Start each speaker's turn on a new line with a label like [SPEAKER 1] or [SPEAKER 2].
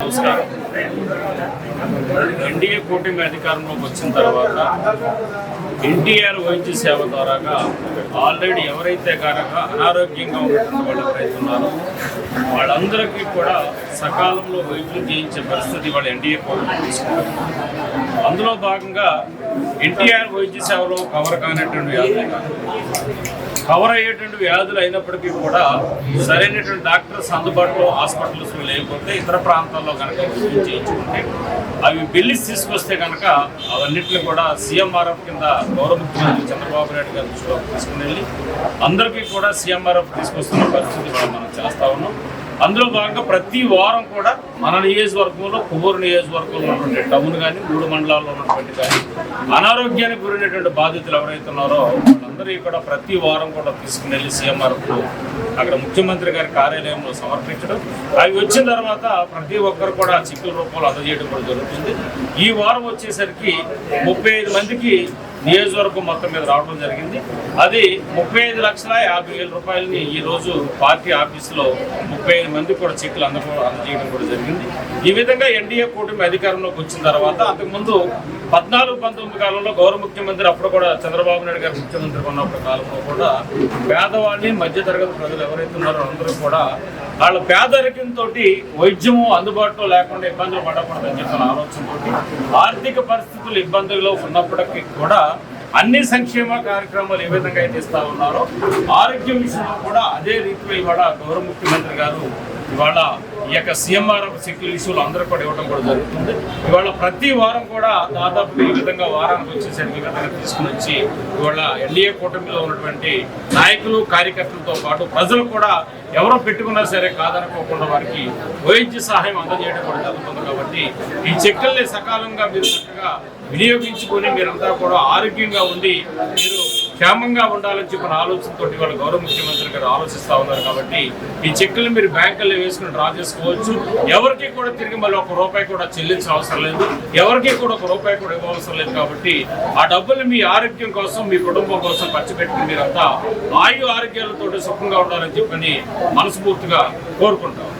[SPEAKER 1] నమస్కారం. ఎన్డీఏ కూటమి అధికారంలోకి వచ్చిన తర్వాత ఎన్టీఆర్ వైద్య సేవ ద్వారాగా ఆల్రెడీ ఎవరైతే కనుక అనారోగ్యంగా ఉన్నటువంటి వాళ్ళు ఎవరైతే ఉన్నారో వాళ్ళందరికీ కూడా సకాలంలో వైద్యులు చేయించే పరిస్థితి వాళ్ళు ఎన్డీఏ కూటమి తీసుకుంటారు. అందులో భాగంగా ఎన్టీఆర్ వైద్య సేవలో కవర్ కానటువంటి వ్యాధులు కవర్ అయ్యేటువంటి వ్యాధులు అయినప్పటికీ కూడా సరైనటువంటి డాక్టర్స్ అందుబాటులో హాస్పిటల్స్ లేకపోతే ఇతర ప్రాంతాల్లో కనుక వైద్యం చేయించుకుంటే అవి బిల్లుస్ తీసుకొస్తే కనుక అవన్నింటినీ కూడా సీఎంఆర్ఎఫ్ కింద గౌరవ ముఖ్యమంత్రి చంద్రబాబు నాయుడు గారి దృష్టిలో తీసుకుని వెళ్ళి అందరికీ కూడా సీఎంఆర్ఎఫ్ తీసుకొస్తున్న పరిస్థితి కూడా మనం చేస్తా ఉన్నాం. అందులో భాగంగా ప్రతి వారం కూడా మన నియోజకవర్గంలో కొవ్వూరు నియోజకవర్గంలో ఉన్నటువంటి టౌన్ కానీ 3 మండలాల్లో ఉన్నటువంటి కానీ అనారోగ్యానికి గురైనటువంటి బాధితులు ఎవరైతే ఉన్నారో వాళ్ళందరూ కూడా ప్రతి వారం కూడా తీసుకుని వెళ్ళి సీఎంఆర్ఎఫ్ అక్కడ ముఖ్యమంత్రి గారి కార్యాలయంలో సమర్పించడం, అవి వచ్చిన తర్వాత ప్రతి ఒక్కరు కూడా చిక్కుల రూపంలో అందజేయడం కూడా జరుగుతుంది. ఈ వారం వచ్చేసరికి 35 మందికి నియోజకవర్గం మొత్తం మీద రావడం జరిగింది. అది 35,50,000 రూపాయలని ఈరోజు పార్టీ ఆఫీసులో 35 మందికి కూడా చెక్కులు అందజేయడం కూడా జరిగింది. ఈ విధంగా ఎన్డీఏ కూటమి అధికారంలోకి వచ్చిన తర్వాత అంతకుముందు 14-19 కాలంలో గౌరవ ముఖ్యమంత్రి అప్పుడు కూడా చంద్రబాబు నాయుడు గారు ముఖ్యమంత్రి ఉన్నప్పుడు కాలంలో కూడా పేదవాళ్ళని మధ్యతరగతి ప్రజలు ఎవరైతే ఉన్నారో అందరూ కూడా వాళ్ళ పేదరికంతో వైద్యము అందుబాటులో లేకుండా ఇబ్బందులు పడకూడదని చెప్పిన ఆలోచనతోటి ఆర్థిక పరిస్థితులు ఇబ్బందుల్లో ఉన్నప్పటికీ కూడా అన్ని సంక్షేమ కార్యక్రమాలు ఏ విధంగా అయితే ఇస్తా ఉన్నారో ఆరోగ్యం విషయంలో కూడా అదే రీతిలో ఇవాళ గౌరవ ముఖ్యమంత్రి గారు ఇవాళ ఈ యొక్క సీఎంఆర్ఎఫ్ చెక్కుల ఇష్యూలు అందరూ కూడా ఇవ్వడం కూడా జరుగుతుంది. ఇవాళ ప్రతి వారం కూడా దాదాపు ఈ విధంగా వారానికి వచ్చేసరికి ఈ విధంగా తీసుకుని వచ్చి ఇవాళ ఎన్డీఏ కూటమిలో ఉన్నటువంటి నాయకులు కార్యకర్తలతో పాటు ప్రజలు కూడా ఎవరో పెట్టుకున్నా సరే కాదనుకోకుండా వారికి వైద్య సహాయం అందజేయడం కూడా జరుగుతుంది. కాబట్టి ఈ చెక్కుల్ని సకాలంగా మీరు చక్కగా వినియోగించుకొని మీరంతా కూడా ఆరోగ్యంగా ఉండి మీరు క్షేమంగా ఉండాలని చెప్పిన ఆలోచనతో వాళ్ళ గౌరవ ముఖ్యమంత్రి గారు ఆలోచిస్తూ ఉన్నారు. కాబట్టి ఈ చెక్కులు మీరు బ్యాంకుల్లో వేసుకుని డ్రా చేసుకోవచ్చు. ఎవరికి కూడా తిరిగి మళ్ళీ ₹1 కూడా చెల్లించిన అవసరం లేదు, ఎవరికి కూడా ₹1 కూడా ఇవ్వవసరం లేదు. కాబట్టి ఆ డబ్బులు మీ ఆరోగ్యం కోసం మీ కుటుంబం కోసం ఖర్చు పెట్టుకుని మీరంతా ఆరోగ్యాలతో సుఖంగా ఉండాలని చెప్పని మనస్ఫూర్తిగా కోరుకుంటాం.